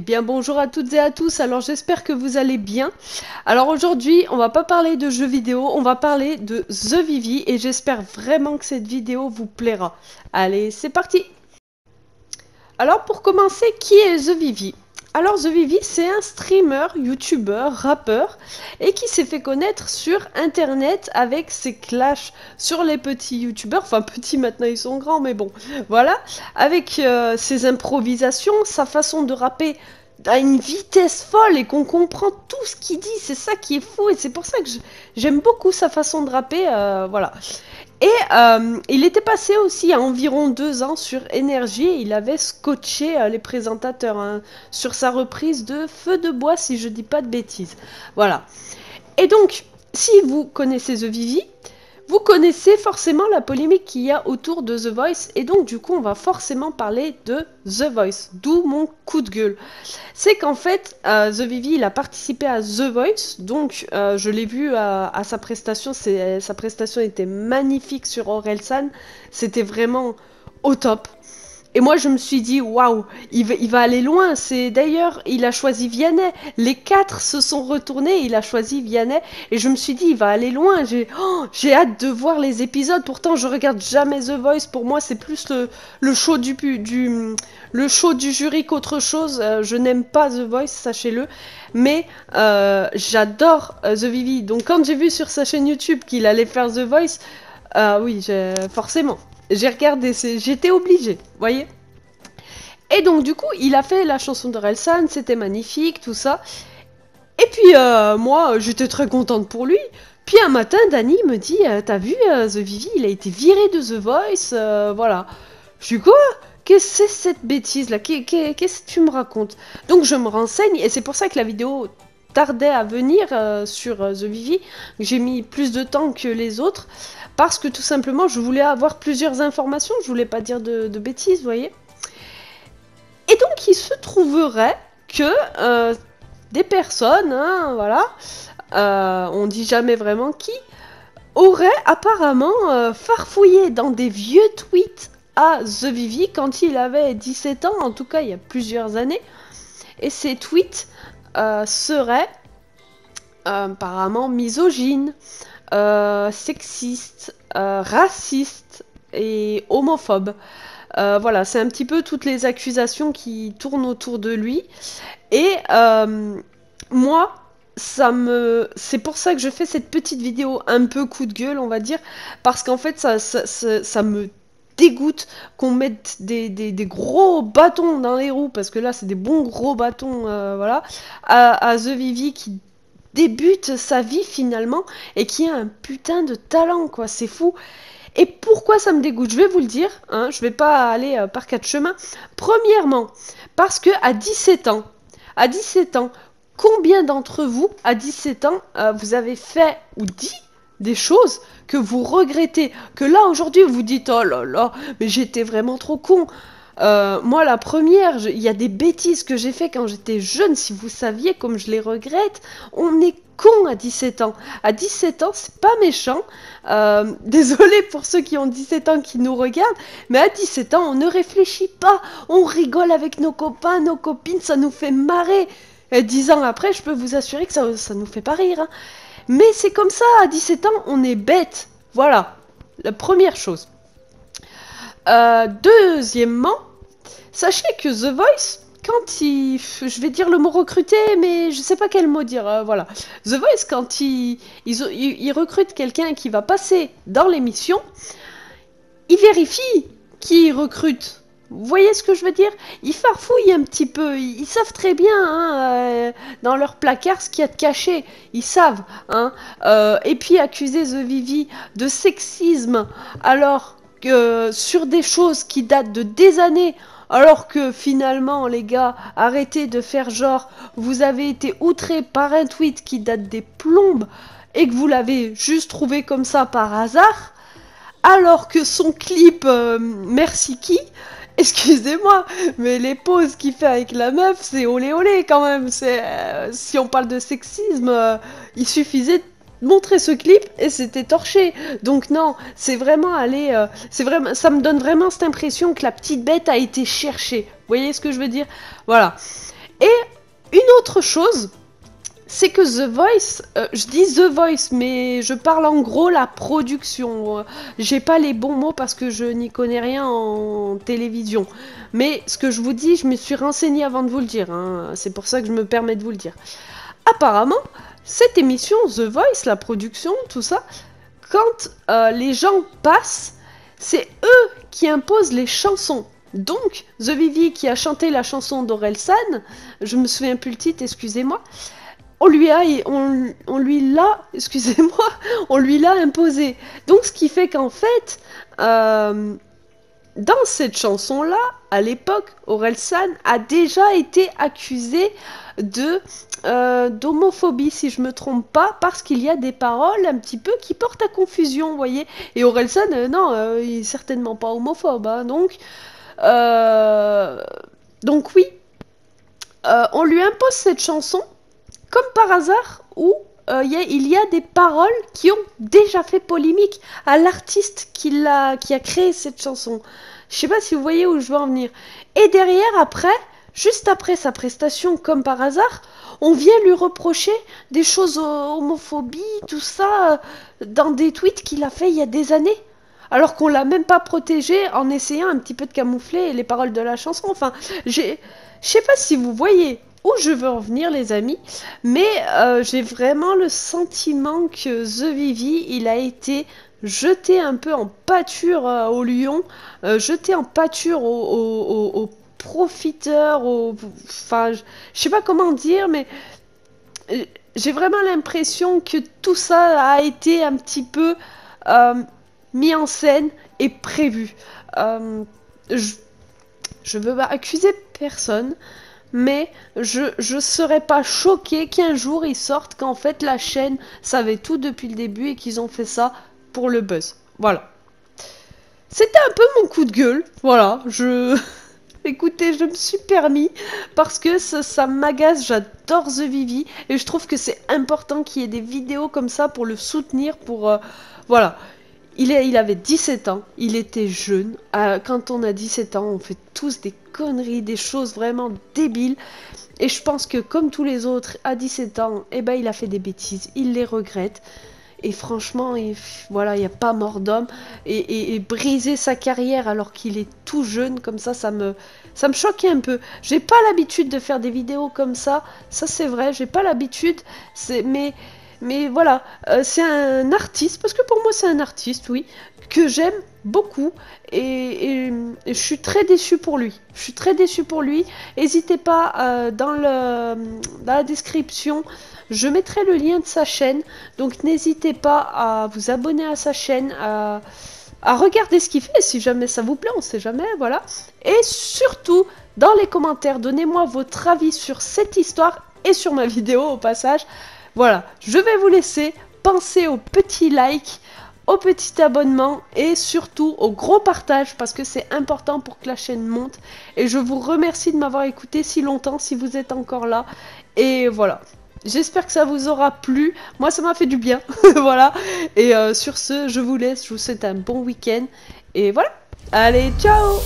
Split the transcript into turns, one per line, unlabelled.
Eh bien bonjour à toutes et à tous, alors j'espère que vous allez bien. Alors aujourd'hui on va pas parler de jeux vidéo, on va parler de The Vivi et j'espère vraiment que cette vidéo vous plaira. Allez c'est parti. Alors pour commencer, qui est The Vivi? Alors The Vivi c'est un streamer, youtubeur, rappeur et qui s'est fait connaître sur internet avec ses clashs sur les petits youtubeurs, enfin petits maintenant ils sont grands mais bon voilà, avec ses improvisations, sa façon de rapper à une vitesse folle et qu'on comprend tout ce qu'il dit, c'est ça qui est fou et c'est pour ça que j'aime beaucoup sa façon de rapper, voilà. Et il était passé aussi il y a environ 2 ans sur Énergie et il avait scotché les présentateurs hein, sur sa reprise de Feu de bois si je dis pas de bêtises. Voilà. Et donc, si vous connaissez The Vivi, vous connaissez forcément la polémique qu'il y a autour de The Voice, et donc du coup on va forcément parler de The Voice, d'où mon coup de gueule. C'est qu'en fait, The Vivi, il a participé à The Voice, donc je l'ai vu à sa prestation, sa prestation était magnifique sur Orelsan, c'était vraiment au top. Et moi, je me suis dit, waouh, il va aller loin. C'est d'ailleurs, il a choisi Vianney. Les 4 se sont retournés, il a choisi Vianney. Et je me suis dit, il va aller loin. J'ai hâte de voir les épisodes. Pourtant, je regarde jamais The Voice. Pour moi, c'est plus le show le show du jury qu'autre chose. Je n'aime pas The Voice, sachez-le. Mais j'adore The Vivi. Donc, quand j'ai vu sur sa chaîne YouTube qu'il allait faire The Voice, oui, forcément. J'ai regardé, j'étais obligée, voyez. Et donc du coup, il a fait la chanson de Relsan, c'était magnifique, tout ça. Et puis moi, j'étais très contente pour lui. Puis un matin, Dany me dit, t'as vu The Vivi, il a été viré de The Voice, voilà. Je suis quoi? Qu'est-ce que c'est cette bêtise là? Qu'est-ce que tu me racontes? Donc je me renseigne et c'est pour ça que la vidéo tardait à venir sur The Vivi. J'ai mis plus de temps que les autres parce que tout simplement je voulais avoir plusieurs informations, je voulais pas dire de bêtises, vous voyez. Et donc il se trouverait que des personnes, hein, voilà, on dit jamais vraiment qui, auraient apparemment farfouillé dans des vieux tweets à The Vivi quand il avait 17 ans, en tout cas il y a plusieurs années. Et ces tweets seraient apparemment misogynes, sexistes, racistes et homophobes. Voilà, c'est un petit peu toutes les accusations qui tournent autour de lui. Et moi, c'est pour ça que je fais cette petite vidéo un peu coup de gueule, on va dire, parce qu'en fait, ça me dégoûte qu'on mette des gros bâtons dans les roues, parce que là, c'est des bons gros bâtons, voilà, à The Vivi qui débute sa vie finalement et qui a un putain de talent, quoi, c'est fou. Et pourquoi ça me dégoûte? Je vais vous le dire, hein, je vais pas aller par 4 chemins. Premièrement, parce que à 17 ans, combien d'entre vous, à 17 ans, vous avez fait ou dit des choses que vous regrettez? Que là, aujourd'hui, vous dites, oh là là, mais j'étais vraiment trop con. Moi, la première, il y a des bêtises que j'ai fait quand j'étais jeune, si vous saviez comme je les regrette. On est con à 17 ans. À 17 ans, c'est pas méchant. Désolé pour ceux qui ont 17 ans qui nous regardent, mais à 17 ans, on ne réfléchit pas. On rigole avec nos copains, nos copines, ça nous fait marrer. Et 10 ans après, je peux vous assurer que ça nous fait pas rire. Hein. Mais c'est comme ça, à 17 ans, on est bête. Voilà, la première chose. Deuxièmement, sachez que The Voice, quand je vais dire le mot recruter, mais je sais pas quel mot dire, voilà. The Voice, quand il recrute quelqu'un qui va passer dans l'émission, il vérifie qui recrute. Vous voyez ce que je veux dire? Ils farfouillent un petit peu, ils savent très bien hein, dans leur placard ce qu'il y a de caché, ils savent. Hein, et puis accuser The Vivi de sexisme alors que sur des choses qui datent de des années, alors que finalement les gars, arrêtez de faire genre vous avez été outrés par un tweet qui date des plombes et que vous l'avez juste trouvé comme ça par hasard, alors que son clip Merci qui, excusez-moi, mais les poses qu'il fait avec la meuf, c'est olé olé quand même. Si on parle de sexisme, il suffisait de montrer ce clip et c'était torché. Donc non, c'est vraiment aller, ça me donne vraiment cette impression que la petite bête a été cherchée. Vous voyez ce que je veux dire? Voilà. Et une autre chose, c'est que The Voice, je dis The Voice, mais je parle en gros la production. J'ai pas les bons mots parce que je n'y connais rien en télévision. Mais ce que je vous dis, je me suis renseignée avant de vous le dire. Hein. C'est pour ça que je me permets de vous le dire. Apparemment, cette émission, The Voice, la production, tout ça, quand les gens passent, c'est eux qui imposent les chansons. Donc, The Vivi qui a chanté la chanson d'Orelsan, je me souviens plus le titre, excusez-moi, on lui l'a, excusez-moi, on lui l'a imposé. Donc, ce qui fait qu'en fait, dans cette chanson-là, à l'époque, Orelsan a déjà été accusé d'homophobie, si je me trompe pas, parce qu'il y a des paroles un petit peu qui portent à confusion, vous voyez. Et Orelsan, non, il est certainement pas homophobe, hein, donc oui, on lui impose cette chanson, comme par hasard, où il y a des paroles qui ont déjà fait polémique à l'artiste qui a créé cette chanson. Je sais pas si vous voyez où je veux en venir. Et derrière, après, juste après sa prestation, comme par hasard, on vient lui reprocher des choses homophobie, tout ça, dans des tweets qu'il a fait il y a des années. Alors qu'on l'a même pas protégé en essayant un petit peu de camoufler les paroles de la chanson. Enfin, je sais pas si vous voyez où je veux en venir, les amis, mais j'ai vraiment le sentiment que The Vivi, il a été jeté un peu en pâture au lion, jeté en pâture aux profiteurs, enfin, je sais pas comment dire, mais j'ai vraiment l'impression que tout ça a été un petit peu mis en scène et prévu. Je veux pas accuser personne, mais je serais pas choquée qu'un jour ils sortent qu'en fait la chaîne savait tout depuis le début et qu'ils ont fait ça pour le buzz. Voilà. C'était un peu mon coup de gueule. Voilà, écoutez, je me suis permis parce que ça m'agace, j'adore The Vivi et je trouve que c'est important qu'il y ait des vidéos comme ça pour le soutenir, voilà. Il avait 17 ans, il était jeune. Quand on a 17 ans, on fait tous des conneries, des choses vraiment débiles. Et je pense que comme tous les autres, à 17 ans, eh ben, il a fait des bêtises, il les regrette. Et franchement, voilà, il n'y a pas mort d'homme. Et briser sa carrière alors qu'il est tout jeune, comme ça me choquait un peu. J'ai pas l'habitude de faire des vidéos comme ça c'est vrai, j'ai pas l'habitude. Mais voilà, c'est un artiste, parce que pour moi c'est un artiste, oui, que j'aime beaucoup et je suis très déçue pour lui. Je suis très déçue pour lui. N'hésitez pas dans la description, je mettrai le lien de sa chaîne. Donc n'hésitez pas à vous abonner à sa chaîne, à regarder ce qu'il fait, si jamais ça vous plaît, on sait jamais, voilà. Et surtout, dans les commentaires, donnez-moi votre avis sur cette histoire et sur ma vidéo au passage. Voilà, je vais vous laisser, pensez au petit like, au petit abonnement et surtout au gros partage parce que c'est important pour que la chaîne monte. Et je vous remercie de m'avoir écouté si longtemps si vous êtes encore là. Et voilà, j'espère que ça vous aura plu. Moi ça m'a fait du bien, voilà. Et sur ce, je vous laisse, je vous souhaite un bon week-end. Et voilà, allez, ciao!